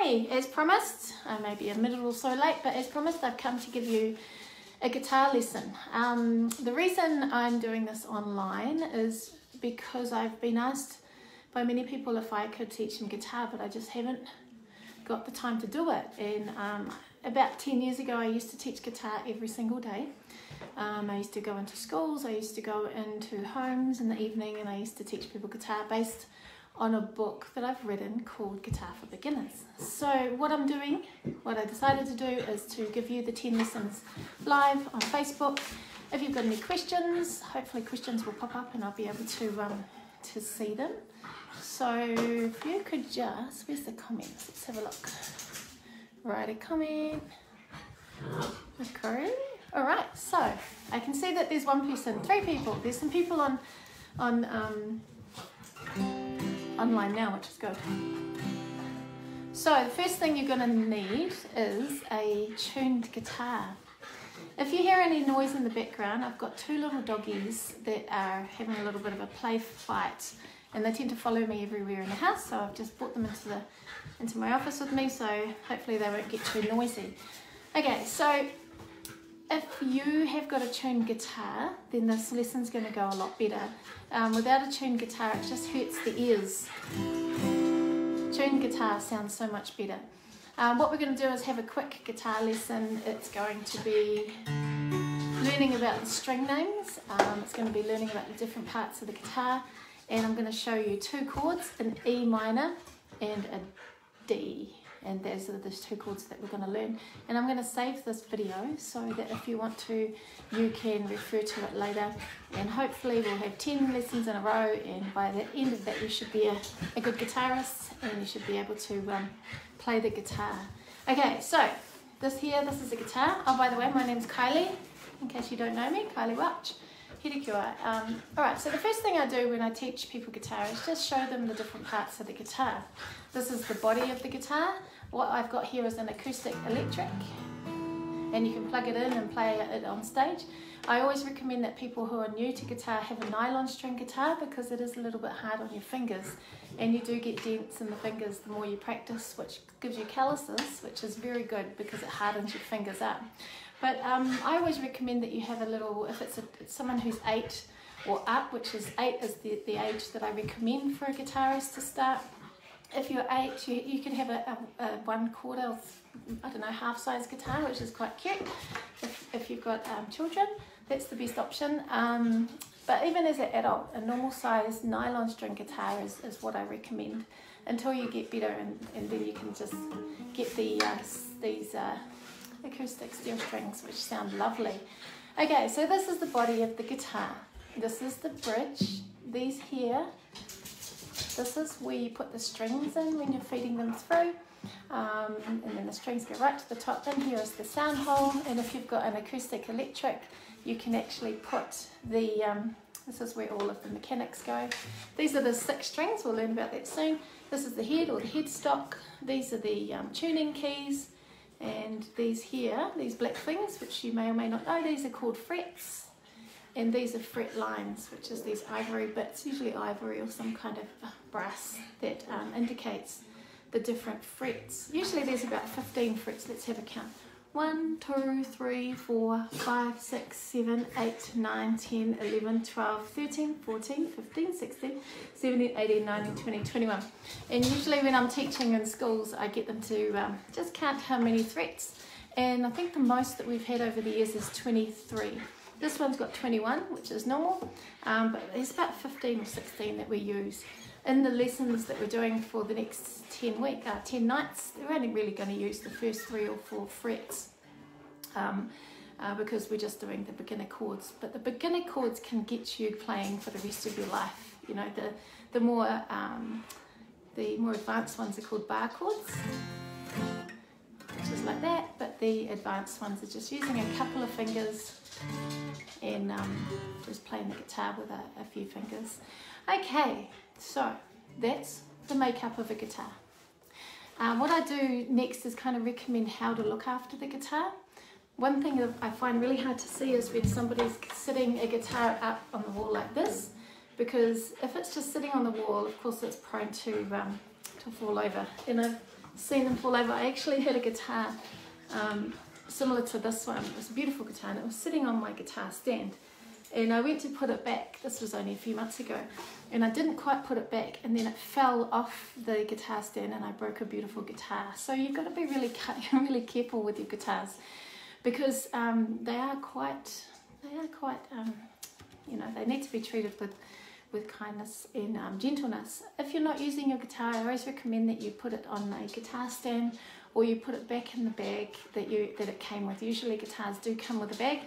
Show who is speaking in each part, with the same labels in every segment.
Speaker 1: Hi, as promised, I may be a minute or so late, but as promised I've come to give you a guitar lesson. The reason I'm doing this online is because I've been asked by many people if I could teach them guitar, but I just haven't got the time to do it. And about 10 years ago I used to teach guitar every single day. I used to go into schools, I used to go into homes in the evening, and I used to teach people guitar based on a book that I've written called Guitar for Beginners. So what I decided to do is to give you the 10 lessons live on Facebook. If you've got any questions, hopefully questions will pop up and I'll be able to see them. So if you could just, where's the comments? Let's have a look. Write a comment. Okay. All right, so I can see that there's one person, 3 people. There's some people on online now, which is good. So the first thing you're going to need is a tuned guitar. If you hear any noise in the background, I've got 2 little doggies that are having a little bit of a play fight, and they tend to follow me everywhere in the house, so I've just brought them into my office with me, so hopefully they won't get too noisy. Okay, so if you have got a tuned guitar, then this lesson's going to go a lot better. Without a tuned guitar, it just hurts the ears. Tuned guitar sounds so much better. What we're going to do is have a quick guitar lesson. It's going to be learning about the string names. It's going to be learning about the different parts of the guitar. And I'm going to show you 2 chords, an E minor and a D. And those are the 2 chords that we're going to learn. And I'm going to save this video so that if you want to, you can refer to it later. And hopefully we'll have 10 lessons in a row, and by the end of that you should be a good guitarist, and you should be able to play the guitar. Okay, so this is a guitar. Oh, by the way, my name's Kylie, in case you don't know me, Kylie Welch. Alright, so the first thing I do when I teach people guitar is just show them the different parts of the guitar. This is the body of the guitar. What I've got here is an acoustic electric, and you can plug it in and play it on stage. I always recommend that people who are new to guitar have a nylon string guitar, because it is a little bit hard on your fingers, and you do get dents in the fingers the more you practice, which gives you calluses, which is very good because it hardens your fingers up. But I always recommend that you have a little, if it's someone who's 8 or up, which is 8 is the age that I recommend for a guitarist to start. If you're 8, you can have a 1/4 of, I don't know, half-size guitar, which is quite cute. If you've got children, that's the best option. But even as an adult, a normal size nylon string guitar is what I recommend until you get better, and then you can just get these acoustic steel strings, which sound lovely. Okay, so this is the body of the guitar. This is the bridge. These here, this is where you put the strings in when you're feeding them through, and then the strings go right to the top. Then here is the sound hole, and if you've got an acoustic electric, you can actually put the this is where all of the mechanics go. These are the 6 strings, we'll learn about that soon. This is the head, or the headstock. These are the tuning keys. And these here, these black things, which you may or may not know, these are called frets. And these are fret lines, which is these ivory bits, usually ivory or some kind of brass, that indicates the different frets. Usually there's about 15 frets. Let's have a count. 1, 2, 3, 4, 5, 6, 7, 8, 9, 10, 11, 12, 13, 14, 15, 16, 17, 18, 19, 20, 21. And usually when I'm teaching in schools, I get them to just count how many frets. And I think the most that we've had over the years is 23. This one's got 21, which is normal, but there's about 15 or 16 that we use. In the lessons that we're doing for the next 10 nights, we're only really going to use the first 3 or 4 frets because we're just doing the beginner chords. But the beginner chords can get you playing for the rest of your life. You know, the more advanced ones are called bar chords, which is like that. But the advanced ones are just using a couple of fingers and just playing the guitar with a few fingers. Okay, so that's the makeup of a guitar. What I do next is kind of recommend how to look after the guitar. One thing that I find really hard to see is when somebody's sitting a guitar up on the wall like this, because if it's just sitting on the wall, of course it's prone to fall over. And I've seen them fall over. I actually had a guitar similar to this one. It was a beautiful guitar and it was sitting on my guitar stand. And I went to put it back, this was only a few months ago, and I didn't quite put it back, and then it fell off the guitar stand and I broke a beautiful guitar. So you've got to be really careful with your guitars, because they are quite, you know, they need to be treated with kindness and gentleness. If you're not using your guitar, I always recommend that you put it on a guitar stand, or you put it back in the bag that it came with. Usually guitars do come with a bag.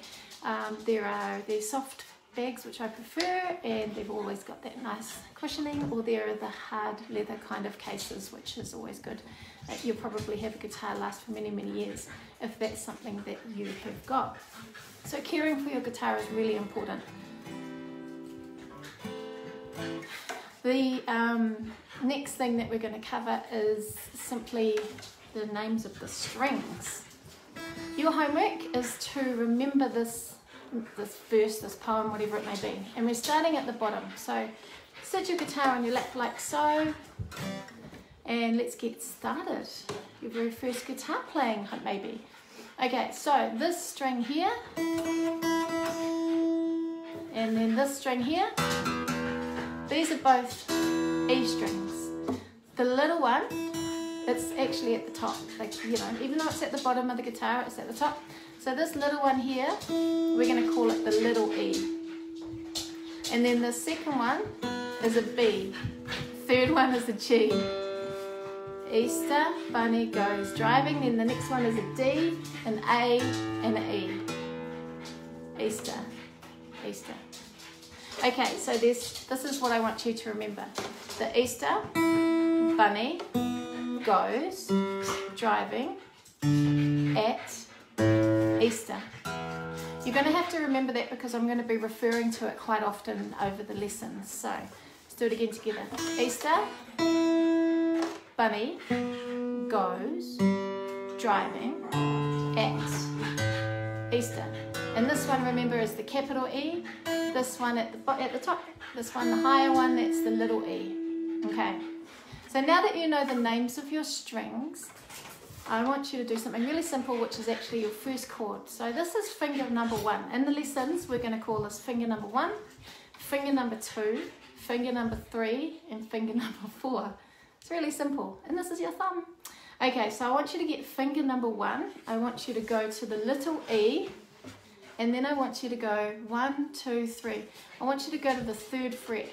Speaker 1: They're soft bags, which I prefer, and they've always got that nice cushioning, or there are the hard leather kind of cases, which is always good. You'll probably have a guitar last for many, many years if that's something that you have got. So caring for your guitar is really important. The next thing that we're going to cover is simply the names of the strings. Your homework is to remember this verse, this poem, whatever it may be. And we're starting at the bottom. So sit your guitar on your lap like so, and let's get started. Your very first guitar playing, maybe. Okay, so this string here, and then this string here, these are both E strings. The little one, it's actually at the top, like, you know, even though it's at the bottom of the guitar, it's at the top. So this little one here, we're going to call it the little E. And then the second one is a B. Third one is a G. Easter bunny goes driving. Then the next one is a D, an A, and an E. Easter, Easter. Okay, so this is what I want you to remember. The Easter bunny goes driving at Easter. You're going to have to remember that because I'm going to be referring to it quite often over the lessons. So let's do it again together. Easter bunny goes driving at Easter. And this one, remember, is the capital E. This one at the top. This one, the higher one, that's the little e. Okay. So now that you know the names of your strings, I want you to do something really simple, which is actually your first chord. So this is finger number 1. In the lessons, we're going to call this finger number 1, finger number 2, finger number 3, and finger number 4. It's really simple. And this is your thumb. Okay, so I want you to get finger number 1. I want you to go to the little E, and then I want you to go 1, 2, 3. I want you to go to the 3rd fret.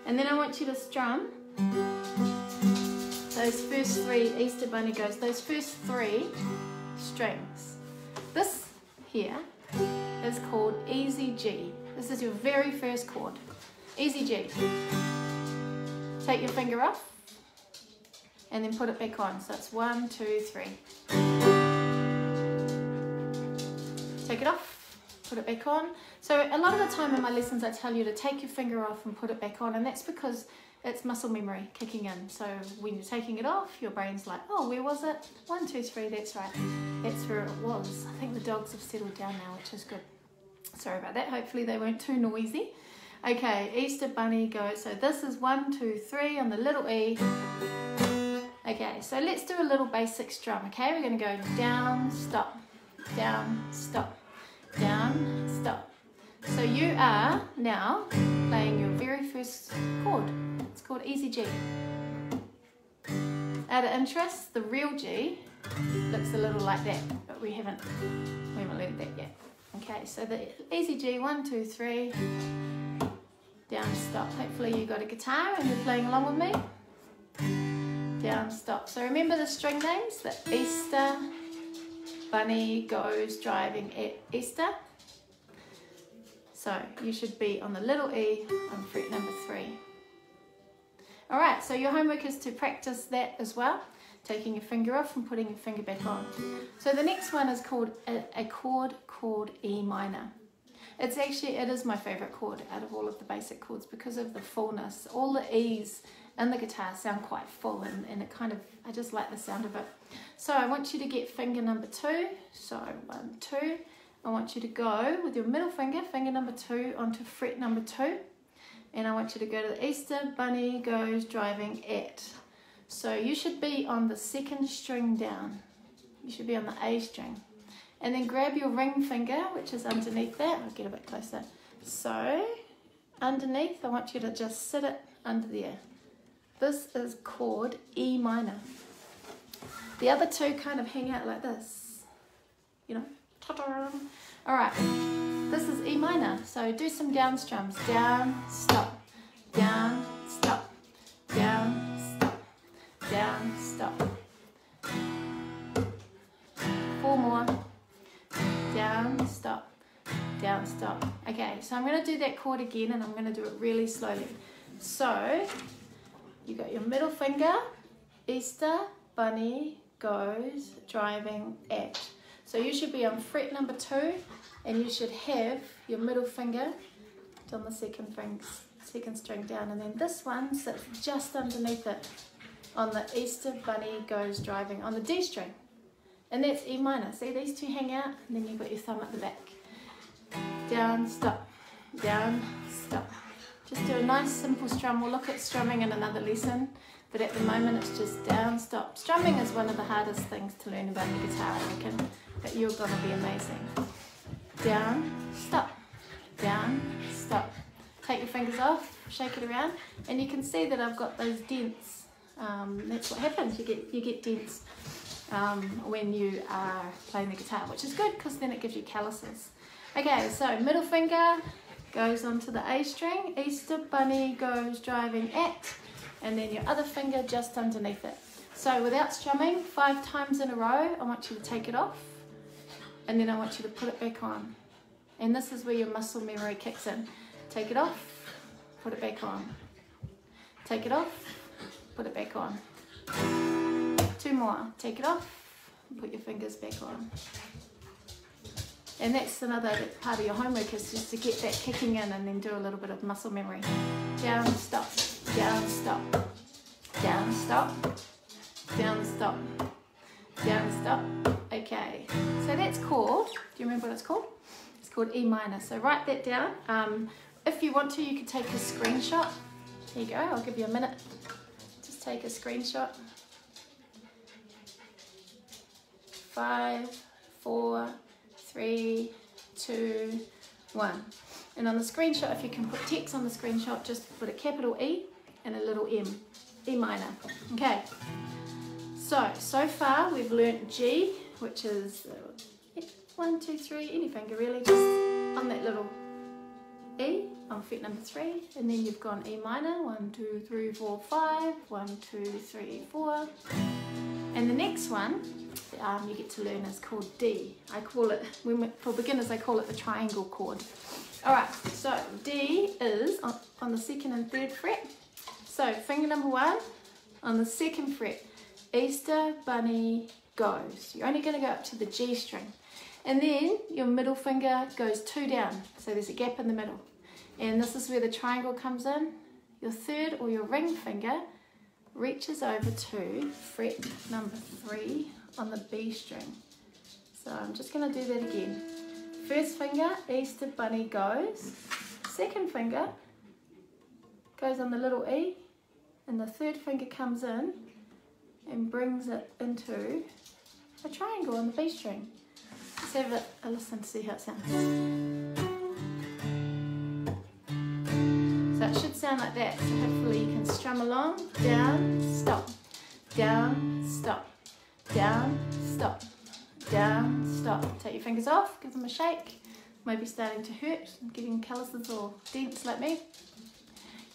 Speaker 1: And then I want you to strum those first 3, Easter bunny goes, those first 3 strings. This here is called easy G. This is your very first chord. Easy G. Take your finger off and then put it back on. So it's 1, 2, 3. Take it off, put it back on. So a lot of the time in my lessons I tell you to take your finger off and put it back on, and that's because it's muscle memory kicking in. So when you're taking it off, your brain's like, oh, where was it? 1, 2, 3, that's right. That's where it was. I think the dogs have settled down now, which is good. Sorry about that. Hopefully they weren't too noisy. Okay, Easter bunny goes. So this is 1, 2, 3 on the little E. Okay, so let's do a little basic strum, okay? We're going to go down, stop, down, stop, down, stop. So you are now playing your very first chord. It's called easy G. Out of interest, the real G looks a little like that, but we haven't learned that yet. Okay, so the easy G, 1, 2, 3, down, stop. Hopefully you got a guitar and you're playing along with me. Down, stop. So remember the string names, the Easter bunny goes driving at Easter. So you should be on the little E on fret number 3. Alright, so your homework is to practice that as well, taking your finger off and putting your finger back on. So the next one is called a chord called E minor. It is my favourite chord out of all of the basic chords because of the fullness. All the E's in the guitar sound quite full, and it kind of, I just like the sound of it. So I want you to get finger number 2, so 1, 2. I want you to go with your middle finger, finger number 2, onto fret number 2. And I want you to go to the Easter bunny goes driving at. So you should be on the second string down. You should be on the A string. And then grab your ring finger, which is underneath that. I'll get a bit closer. So, underneath, I want you to just sit it under there. This is chord E minor. The other two kind of hang out like this. You know, ta-da! All right, this is E minor. So do some down strums. Down, stop, down, stop, down, stop, down, stop. 4 more. Down, stop, down, stop. Okay, so I'm going to do that chord again, and I'm going to do it really slowly. So you got your middle finger, Easter bunny goes driving at. So you should be on fret number 2, and you should have your middle finger on the second string down, and then this one sits just underneath it on the Easter bunny goes driving on the D string. And that's E minor. See, these two hang out, and then you've got your thumb at the back. Down, stop, down, stop. Just do a nice simple strum. We'll look at strumming in another lesson, but at the moment it's just down, stop. Strumming is one of the hardest things to learn about the guitar, I reckon, but you're going to be amazing. Down, stop, down, stop. Take your fingers off, shake it around, and you can see that I've got those dents. That's what happens, you get dents when you are playing the guitar, which is good because then it gives you calluses. Okay, so middle finger goes onto the A string, Easter bunny goes driving at, and then your other finger just underneath it. So without strumming, 5 times in a row, I want you to take it off, and then I want you to put it back on. And this is where your muscle memory kicks in. Take it off, put it back on. Take it off, put it back on. 2 more. Take it off and put your fingers back on. And that's another part of your homework, is just to get that kicking in and then do a little bit of muscle memory. Down, stop, down, stop, down, stop, down, stop, down, stop. Okay, so that's called, do you remember what it's called? It's called E minor. So write that down. If you want to, you can take a screenshot. There you go, I'll give you a minute. Just take a screenshot. 5, 4, 3, 2, 1. And on the screenshot, if you can put text on the screenshot, just put a capital E and a little M. E minor. Okay. So far we've learnt G, which is 1, 2, 3, any finger really, just on that little E on fret number 3, and then you've gone E minor, 1, 2, 3, 4, 5, 1, 2, 3, 4. And the next one you get to learn is called D. I call it, for beginners, I call it the triangle chord. Alright, so D is on the 2nd and 3rd fret. So finger number 1 on the 2nd fret, Easter bunny goes. You're only going to go up to the G string. And then your middle finger goes 2 down, so there's a gap in the middle. And this is where the triangle comes in. Your 3rd or your ring finger reaches over to fret number 3 on the B string. So I'm just going to do that again. 1st finger, Easter bunny goes. 2nd finger goes on the little E, and the 3rd finger comes in and brings it into a triangle on the B string. Let's have a listen to see how it sounds. So it should sound like that. So hopefully you can strum along. Down, stop, down, stop, down, stop, down, stop. Take your fingers off, give them a shake. Maybe starting to hurt, getting calluses or dents like me.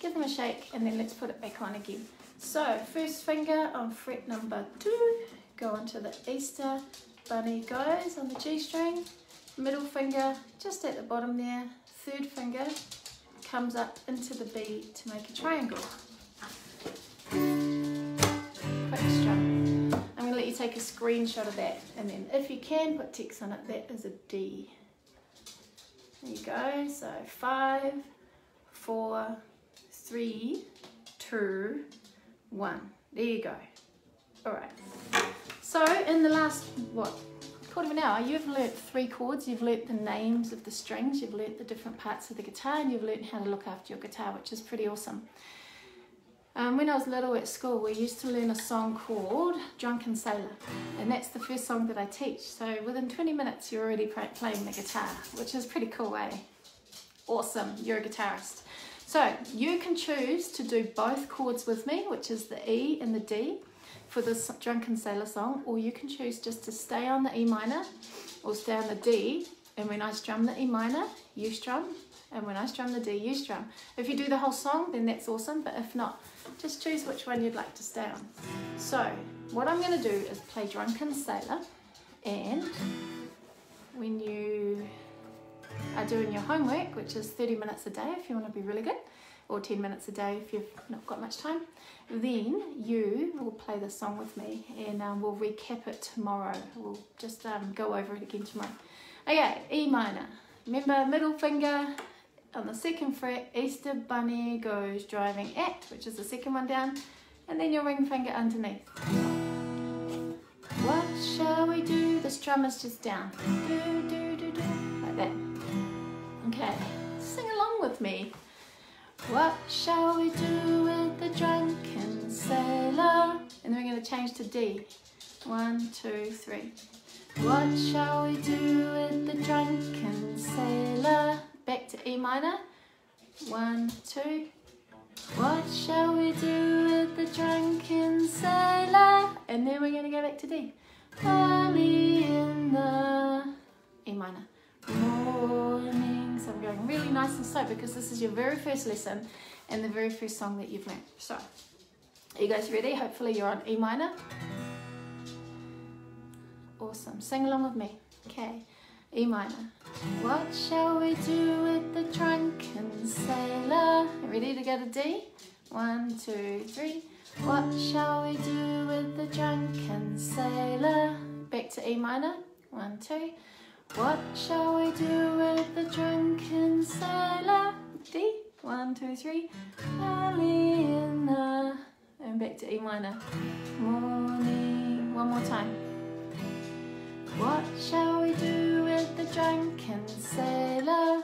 Speaker 1: Give them a shake, and then let's put it back on again. So 1st finger on fret number 2, go onto the Easter bunny goes on the G string. Middle finger just at the bottom there. 3rd finger comes up into the B to make a triangle. Quick strum. I'm going to let you take a screenshot of that, and then if you can put text on it, that is a D. There you go. So 5, 4, 3, 2, 1. There you go. Alright. So in the last, quarter of an hour, you've learnt 3 chords, you've learnt the names of the strings, you've learnt the different parts of the guitar, and you've learnt how to look after your guitar, which is pretty awesome. When I was little at school, we used to learn a song called Drunken Sailor, and that's the first song that I teach. So within 20 minutes, you're already playing the guitar, which is pretty cool, eh? Awesome, you're a guitarist. So you can choose to do both chords with me, which is the E and the D for this Drunken Sailor song, or you can choose just to stay on the E minor or stay on the D, and when I strum the E minor, you strum, and when I strum the D, you strum. If you do the whole song, then that's awesome, but if not, just choose which one you'd like to stay on. So what I'm going to do is play Drunken Sailor, and when you are doing your homework, which is 30 minutes a day if you want to be really good, or 10 minutes a day if you've not got much time, then you will play this song with me, and we'll recap it tomorrow. We'll just go over it again tomorrow. Okay, E minor. Remember, middle finger on the 2nd fret, Easter Bunny goes driving at, which is the 2nd one down, and then your ring finger underneath. What shall we do? The strum is just down. Do, do, do, do. Like that. Okay, sing along with me. What shall we do with the drunken sailor? And then we're going to change to D. 1, 2, 3. What shall we do with the drunken sailor? Back to E minor. 1, 2. What shall we do with the drunken sailor? And then we're going to go back to D. Early in the E minor morning. So we're going really nice and slow because this is your very first lesson and the very first song that you've learned. So, are you guys ready? Hopefully you're on E minor. Awesome. Sing along with me. Okay. E minor. What shall we do with the drunken sailor? Ready to go to D? 1, 2, 3. What shall we do with the drunken sailor? Back to E minor. 1, 2. What shall we do with the drunken sailor? D. 1, 2, 3. Early in the... And back to E minor. Morning. One more time. What shall we do with the drunken sailor?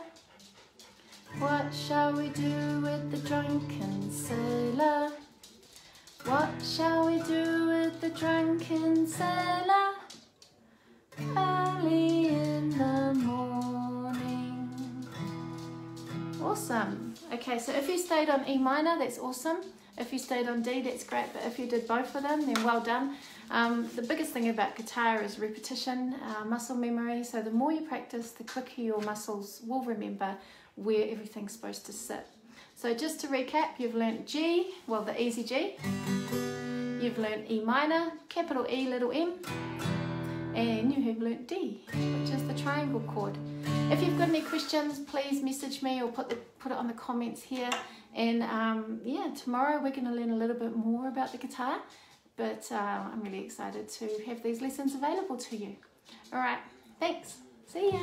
Speaker 1: What shall we do with the drunken sailor? What shall we do with the drunken sailor? Early in the morning. Awesome. Okay, so if you stayed on E minor, that's awesome. If you stayed on D, that's great, but if you did both of them, then well done. The biggest thing about guitar is repetition, muscle memory, so the more you practice, the quicker your muscles will remember where everything's supposed to sit. So just to recap, you've learnt G, well the easy G, you've learnt E minor, capital E, little m, and you have learnt D, which is the triangle chord. If you've got any questions, please message me or put it on the comments here. And yeah, tomorrow we're going to learn a little bit more about the guitar, but I'm really excited to have these lessons available to you. All right, thanks. See ya.